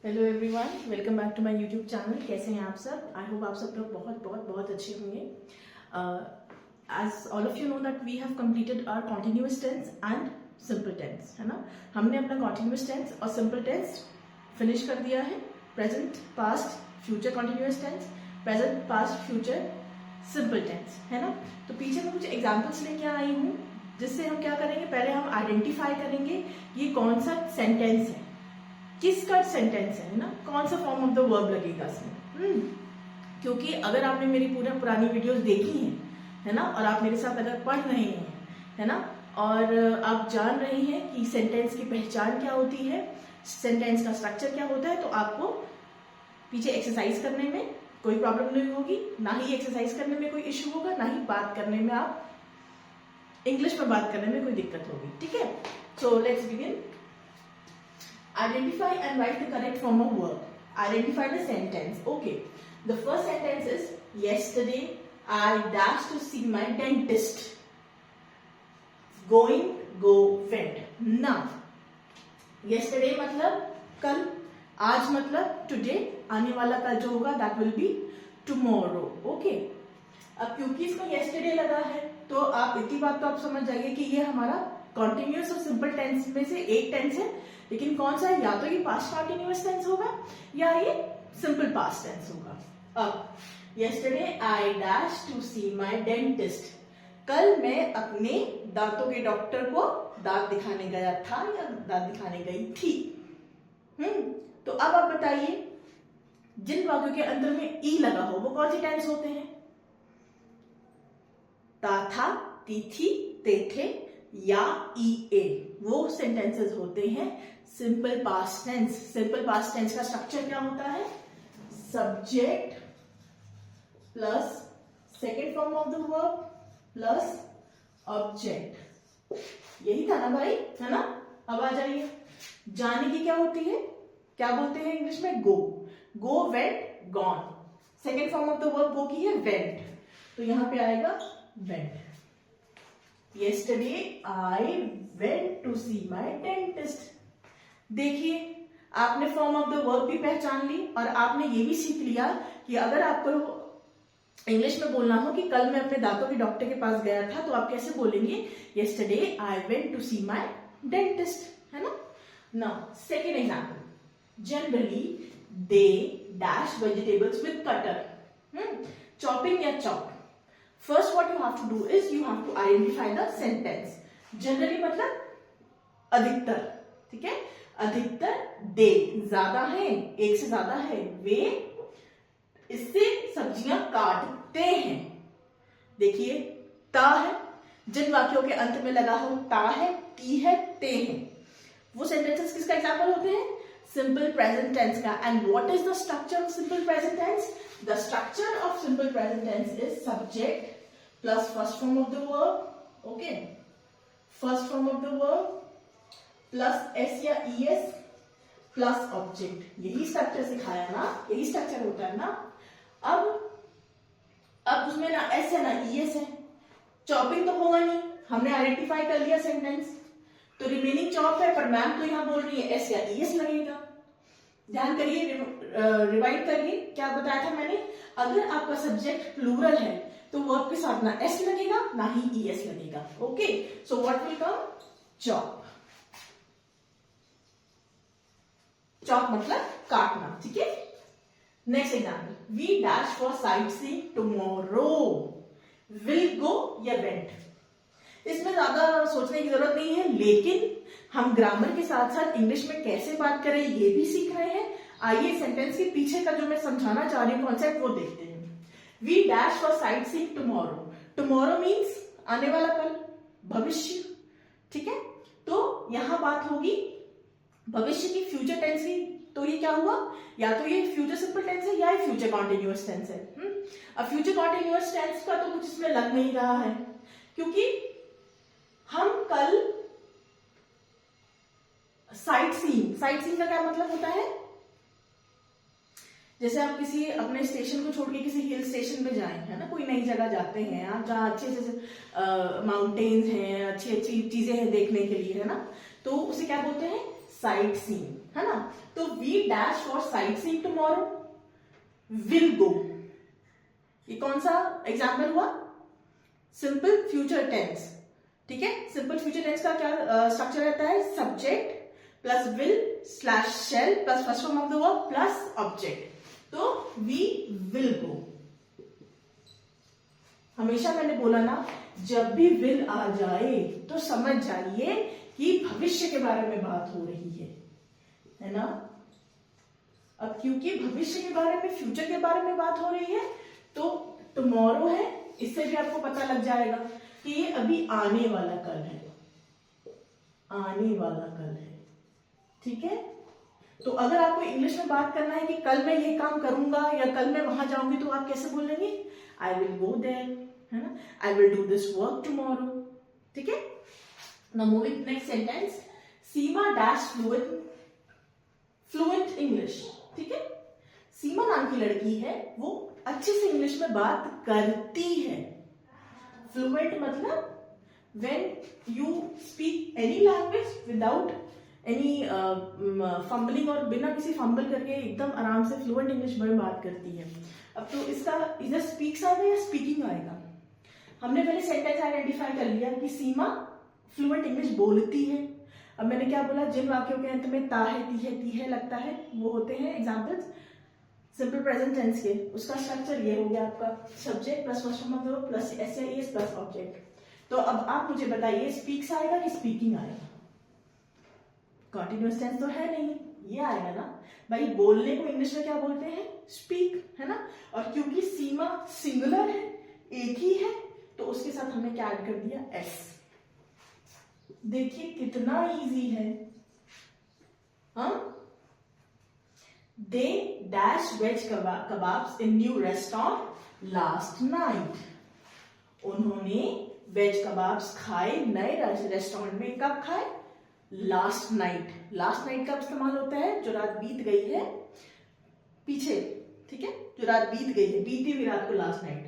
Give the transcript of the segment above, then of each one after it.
Hello everyone, welcome back to my YouTube channel. कैसे हैं आप सब? आई होप आप सब लोग बहुत बहुत बहुत अच्छे होंगे। As all of you know that we have completed our continuous tense and simple tense, है ना। हमने अपना कॉन्टिन्यूअस टेंस और सिंपल टेंस फिनिश कर दिया है। Present, past, future continuous tense, present, past, future simple tense, है ना। तो पीछे मैं कुछ एग्जाम्पल्स लेके आई हूँ जिससे हम क्या करेंगे, पहले हम आइडेंटिफाई करेंगे ये कौन सा सेंटेंस है, किसका सेंटेंस है ना, कौन सा फॉर्म ऑफ द वर्ब लगेगा इसमें। क्योंकि अगर आपने मेरी पूरी पुरानी वीडियोस देखी हैं, है ना, और आप मेरे साथ अगर पढ़ रहे हैं, है ना, और आप जान रहे हैं कि सेंटेंस की पहचान क्या होती है, सेंटेंस का स्ट्रक्चर क्या होता है, तो आपको पीछे एक्सरसाइज करने में कोई प्रॉब्लम नहीं होगी, ना ही एक्सरसाइज करने में कोई इश्यू होगा, ना ही बात करने में, आप इंग्लिश में बात करने में कोई दिक्कत होगी। ठीक है, so let's begin. Identify and write the correct form of verb. Identify the sentence. Okay. The first sentence is, yesterday I dashed to see my dentist. Going, go, went. Now, yesterday मतलब कल, आज मतलब today, आने वाला कल जो होगा that will be tomorrow. Okay. अब क्योंकि इसमें yesterday लगा है तो आप इतनी बात तो आप समझ जाइए कि ये हमारा कॉन्टिन्यूअस और सिंपल टेंस में से एक टेंस है, लेकिन कौन सा है, या तो ये पास्ट कॉन्टिन्यूअस टेंस होगा या ये सिंपल पास्ट टेंस होगा। अब yesterday I dashed to see my dentist, कल मैं अपने दांतों के डॉक्टर को दांत दिखाने गया था या दांत दिखाने गई थी। तो अब आप बताइए, जिन वाक्यों के अंदर में ई लगा हो वो कौन सी टेंस होते हैं? ता था, ती थी, ते थे या ई ए, वो सेंटेंसेस होते हैं simple past tense. Simple past tense का स्ट्रक्चर क्या होता है? Subject plus second form of the verb plus object. यही था ना भाई, है ना। अब आ जाइए, जाने की क्या होती है, क्या बोलते हैं इंग्लिश में? Go. Go, went, gone. Second form of the verb go की है वेंट, तो यहां पे आएगा went. Yesterday I went to see my dentist. देखिए, आपने फॉर्म ऑफ द वर्ब भी पहचान ली और आपने ये भी सीख लिया कि अगर आपको इंग्लिश में बोलना हो कि कल मैं अपने दांतों के डॉक्टर के पास गया था, तो आप कैसे बोलेंगे? Yesterday I went to see my dentist, है ना। Now second example, generally they dash vegetables with cutter. Chopping या chop. First what you have to do is you have to identify the sentence. Generally मतलब अधिकतर, ठीक है। अधिकतर दे ज्यादा है, एक से ज्यादा है, वे इससे सब्जियां काटते हैं। देखिए, ता है, जिन वाक्यों के अंत में लगा हो ता है, ती है, ते हैं, वो सेंटेंसेस किसका एग्जाम्पल होते हैं? सिंपल प्रेजेंट टेंस का। And what is the structure of simple present tense? The structure of simple present tense is subject plus first form of the verb, okay, first form of the verb plus s या es plus object। यही structure सिखाया ना, यही structure होता है ना। अब उसमें ना s है ना es है, चॉपिंग तो होगा नहीं, हमने आइडेंटिफाई कर लिया सेंटेंस, तो रिमेनिंग चॉप है, पर मैम तो यहां बोल रही है s या es लगेगा। ध्यान करिए, रिवाइड करिए, क्या बताया था मैंने? अगर आपका सब्जेक्ट प्लूरल है तो वर्ब के साथ ना एस लगेगा ना ही ई एस लगेगा। Okay, so what will come? Chop. Chop मतलब काटना, ठीक है। Next example, we dash for sightseeing tomorrow. Will go या वेंट, इसमें ज्यादा सोचने की जरूरत नहीं है, लेकिन हम ग्रामर के साथ साथ इंग्लिश में कैसे बात करें ये भी सीख रहे हैं। आइए सेंटेंस के पीछे का जो मैं समझाना चाह रही हूँ कॉन्सेप्ट, वो देखते हैं। We dash for sightseeing tomorrow. Tomorrow means आने वाला कल, भविष्य, ठीक है। तो यहां बात होगी भविष्य की, फ्यूचर टेंस की। तो ये क्या हुआ? या तो ये फ्यूचर सिंपल टेंस है या फ्यूचर कॉन्टिन्यूअस टेंस है। अब फ्यूचर कॉन्टिन्यूअस टेंस का तो कुछ इसमें लग नहीं रहा है, क्योंकि हम कल साइट सीइंग का क्या मतलब होता है? जैसे आप किसी अपने स्टेशन को छोड़ के किसी हिल स्टेशन पे जाएं, है ना, कोई नई जगह जाते हैं आप, जहाँ अच्छे अच्छे माउंटेन्स हैं, अच्छी अच्छी चीजें हैं देखने के लिए, है ना, तो उसे क्या बोलते हैं? Sightseeing. है ना। तो we dash for sightseeing tomorrow, will go, ये कौन सा एग्जाम्पल हुआ? सिंपल फ्यूचर टेंस, ठीक है। सिंपल फ्यूचर टेंस का क्या स्ट्रक्चर रहता है? Subject plus will slash shell plus first form of the verb plus object. तो वी विल गो। हमेशा मैंने बोला ना, जब भी विल आ जाए तो समझ जाइए कि भविष्य के बारे में बात हो रही है ना। अब क्योंकि भविष्य के बारे में, फ्यूचर के बारे में बात हो रही है, तो टुमारो है, इससे भी आपको पता लग जाएगा कि ये अभी आने वाला कल है, आने वाला कल है, ठीक है। तो अगर आपको इंग्लिश में बात करना है कि कल मैं ये काम करूंगा या कल मैं वहां जाऊंगी, तो आप कैसे बोलेंगे? आई विल गो देयर, है ना। I will do this work tomorrow, ठीक है। नाउ मूविंग नेक्स्ट सेंटेंस, सीमा डैश फ्लुएंट इंग्लिश, ठीक है। सीमा नाम की लड़की है, वो अच्छे से इंग्लिश में बात करती है। फ्लुएंट मतलब when you speak any language without any fumbling, और बिना किसी फंबल करके एकदम आराम से फ्लुएंट इंग्लिश में बात करती है। अब तो इसका इधर स्पीक्स आएगा या स्पीकिंग आएगा? हमने पहले सेंटेंस आइडेंटिफाई कर लिया कि सीमा फ्लुएंट इंग्लिश बोलती है। अब मैंने क्या बोला? जिन वाक्यों के अंत में ता है, ती है, लगता है, वो होते हैं एग्जाम्पल्स सिंपल प्रेजेंट टेंस के। उसका स्ट्रक्चर ये हो गया आपका, subject plus first form of the verb plus S plus object. तो अब आप मुझे बताइए, स्पीक्स आएगा कि स्पीकिंग आएगा? कॉन्टिन्यूअस टेंस तो है नहीं, ये आएगा ना भाई। बोलने को इंग्लिश में क्या बोलते हैं? स्पीक, है ना। और क्योंकि सीमा सिंगुलर है, एक ही है, तो उसके साथ हमने क्या ऐड कर दिया? एस। देखिए कितना इजी है। हाँ, they dash veg kebabs in new restaurant last night. उन्होंने वेज कबाब्स खाए नए रेस्टोरेंट में। कब खाए? Last night. लास्ट नाइट का इस्तेमाल होता है जो रात बीत गई है पीछे, ठीक है, जो रात बीत गई है, बीती हुई रात को लास्ट नाइट।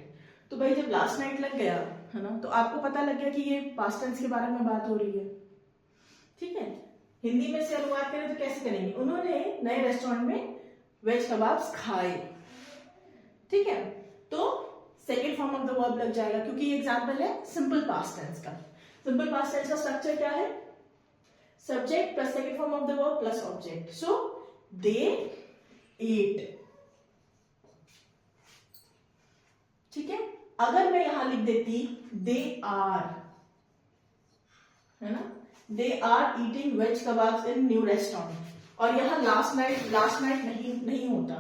तो भाई जब लास्ट नाइट लग गया, है ना, तो आपको पता लग गया कि ये पास्ट टेंस के बारे में बात हो रही है, ठीक है। हिंदी में से अनुवाद करें तो कैसे करेंगे? उन्होंने नए रेस्टोरेंट में वेज कबाब्स खाए, ठीक है। तो second form of the verb लग जाएगा, क्योंकि ये एग्जाम्पल है सिंपल पास्ट टेंस का। सिंपल पास्ट टेंस का स्ट्रक्चर क्या है? Subject plus second form of the verb plus object. So they ate, ठीक है। अगर मैं यहां लिख देती दे आर, है ना, they are eating veg kebabs in new restaurant, और यहां लास्ट नाइट नहीं होता,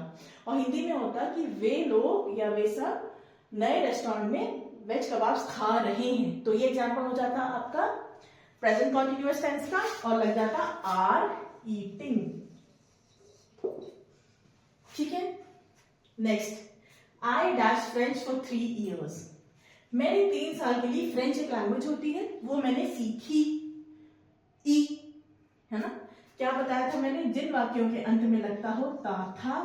और हिंदी में होता कि वे लोग या वे सब नए रेस्टोरेंट में वेज कबाब्स खा रहे हैं। तो ये एग्जांपल हो जाता आपका प्रेजेंट कॉन्टिन्यूअस टेंस का, और लग जाता आर ईटिंग, ठीक है। Next, I dash French for 3 years। मैंने 3 साल के लिए, फ्रेंच एक लैंग्वेज होती है, वो मैंने सीखी, ई, है ना। क्या बताया था मैंने? जिन वाक्यों के अंत में लगता हो ता था,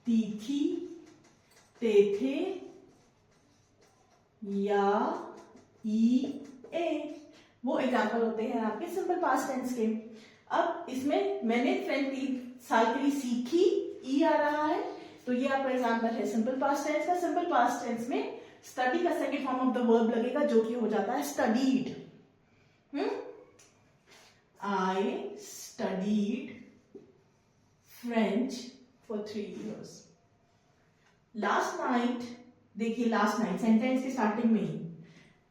ती थी, ते थे या ई ए, वो एग्जाम्पल होते हैं आपके सिंपल पास्ट टेंस के। अब इसमें मैंने फ्रेंच 3 साल के लिए सीखी, ई आ रहा है, तो ये आपका एग्जाम्पल है सिंपल पास्ट टेंस का। सिंपल पास्ट टेंस में स्टडी का second form of the verb लगेगा, जो कि हो जाता है studied. I studied French for 3 years। Last night, देखिए लास्ट नाइट सेंटेंस के स्टार्टिंग में ही,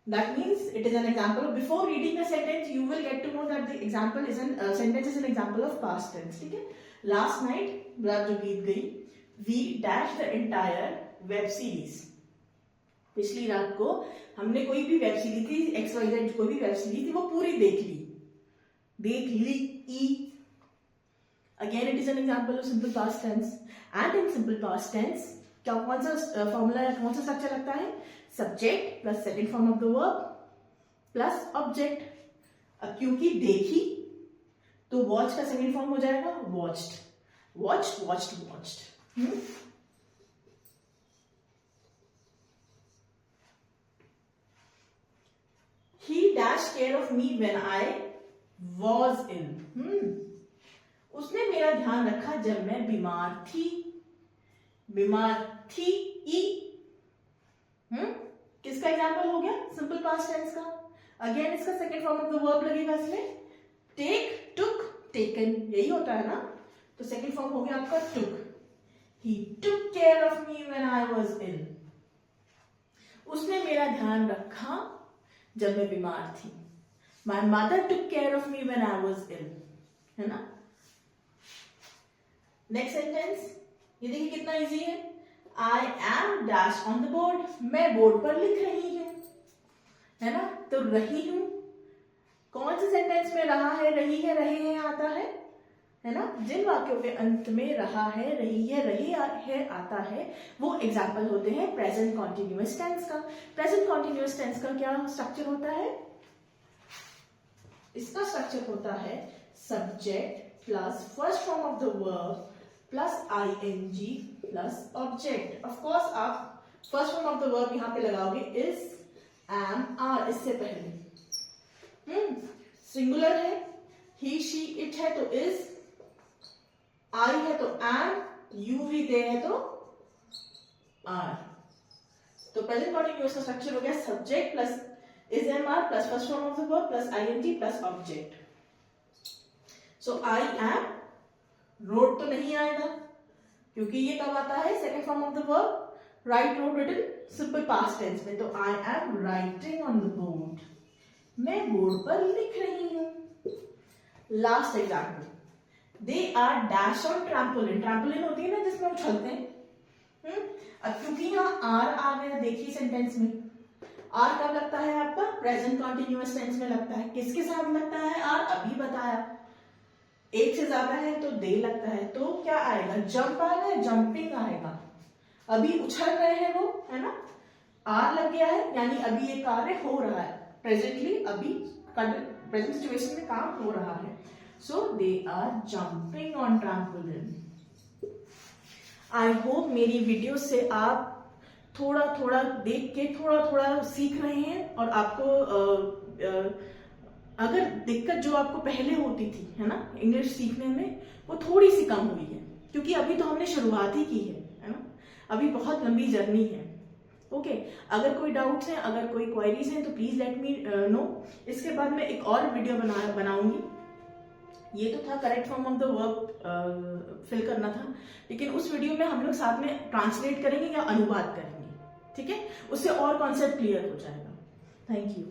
that means it is an example. Before reading the sentence you will get to know that the example is an sentence is an example of past tense, ठीक है। Last night, रात जो बीत गई, we dash the entire web series। पिछली रात को हमने कोई भी वेब सीरीज थी, XYZ कोई भी वेब सीरीज थी, वो पूरी देख ली ई। Again it is an example of simple past tense. And in simple past tense क्या, कौन सा फॉर्मूला, कौन सा स्ट्रक्चर लगता है? Subject plus second form of the verb plus object. अब क्योंकि देखी, तो वॉच का सेकेंड फॉर्म हो जाएगा watched, watched, watched, watched. He dashed care of me when I was ill। उसने मेरा ध्यान रखा जब मैं बीमार थी। बीमार थी ई, किसका एग्जाम्पल हो गया? सिंपल पास्ट टेंस का। अगेन इसका second form of the verb लगेगा इसमें। टेक, टुक, टेकन, यही होता है ना। तो सेकेंड फॉर्म हो गया आपका took. He took care of me when I was ill. उसने मेरा ध्यान रखा जब मैं बीमार थी। My mother took care of me when I was ill, है ना। नेक्स्ट सेंटेंस, ये देखिए कितना इजी है। I am dash on the board, मैं बोर्ड पर लिख रही हूं, है ना। तो रही हूं कौन से सेंटेंस में रहा है, रही है, रहे हैं आता है ना। जिन वाक्यों के अंत में रहा है, रही है, रहे है आता है, वो एग्जाम्पल होते हैं प्रेजेंट कॉन्टिन्यूअस टेंस का। प्रेजेंट कॉन्टिन्यूअस टेंस का क्या स्ट्रक्चर होता है? इसका स्ट्रक्चर होता है subject plus first form of the verb plus ING plus object. Of course आप first form of the verb यहां पे लगाओगे इज, एम, आर इससे पहले। सिंगुलर है, ही, शी, इट है तो इज, आई है तो एम, यू भी दे है तो आर। तो प्रेजेंट कॉन्टिन्यूअस का स्ट्रक्चर हो गया subject plus is, am, are plus first form of the verb plus ING plus object. So I am, wrote तो नहीं आएगा क्योंकि ये कब आता है? Second form of the verb. Write, wrote, written simple past tense में। तो I am writing on the board, मैं बोर्ड पर लिख रही हूं। Last example, they are dash on trampoline. Trampoline होती है ना जिसमें उछलते हैं। अब क्योंकि यहाँ आर आ गया, देखिए सेंटेंस में आर कब लगता है आपका? प्रेजेंट कॉन्टिन्यूअस टेंस में लगता है। किसके साथ लगता है आर? अभी बताया। एक से ज्यादा है तो दे लगता है, तो क्या आएगा? जंप आएगा, जंपिंग आएगा। अभी उछल रहे हैं वो, है ना। आर लग गया है यानी अभी ये कार्य हो रहा है, प्रेजेंटली, अभी प्रेजेंट सिचुएशन में काम हो रहा है। So they are jumping on trampoline. I hope मेरी वीडियो से आप थोड़ा थोड़ा देख के थोड़ा थोड़ा सीख रहे हैं और आपको अगर दिक्कत जो आपको पहले होती थी, है ना, इंग्लिश सीखने में, वो थोड़ी सी कम हुई है क्योंकि अभी तो हमने शुरुआत ही की है ना। अभी बहुत लंबी जर्नी है। ओके, अगर कोई डाउट्स हैं, अगर कोई क्वेरीज हैं तो प्लीज लेट मी नो। इसके बाद मैं एक और वीडियो बनाऊंगी। ये तो था correct form of the verb fill करना था, लेकिन उस वीडियो में हम लोग साथ में ट्रांसलेट करेंगे या अनुवाद करेंगे, ठीक है। उससे और कॉन्सेप्ट क्लियर हो जाएगा। Thank you.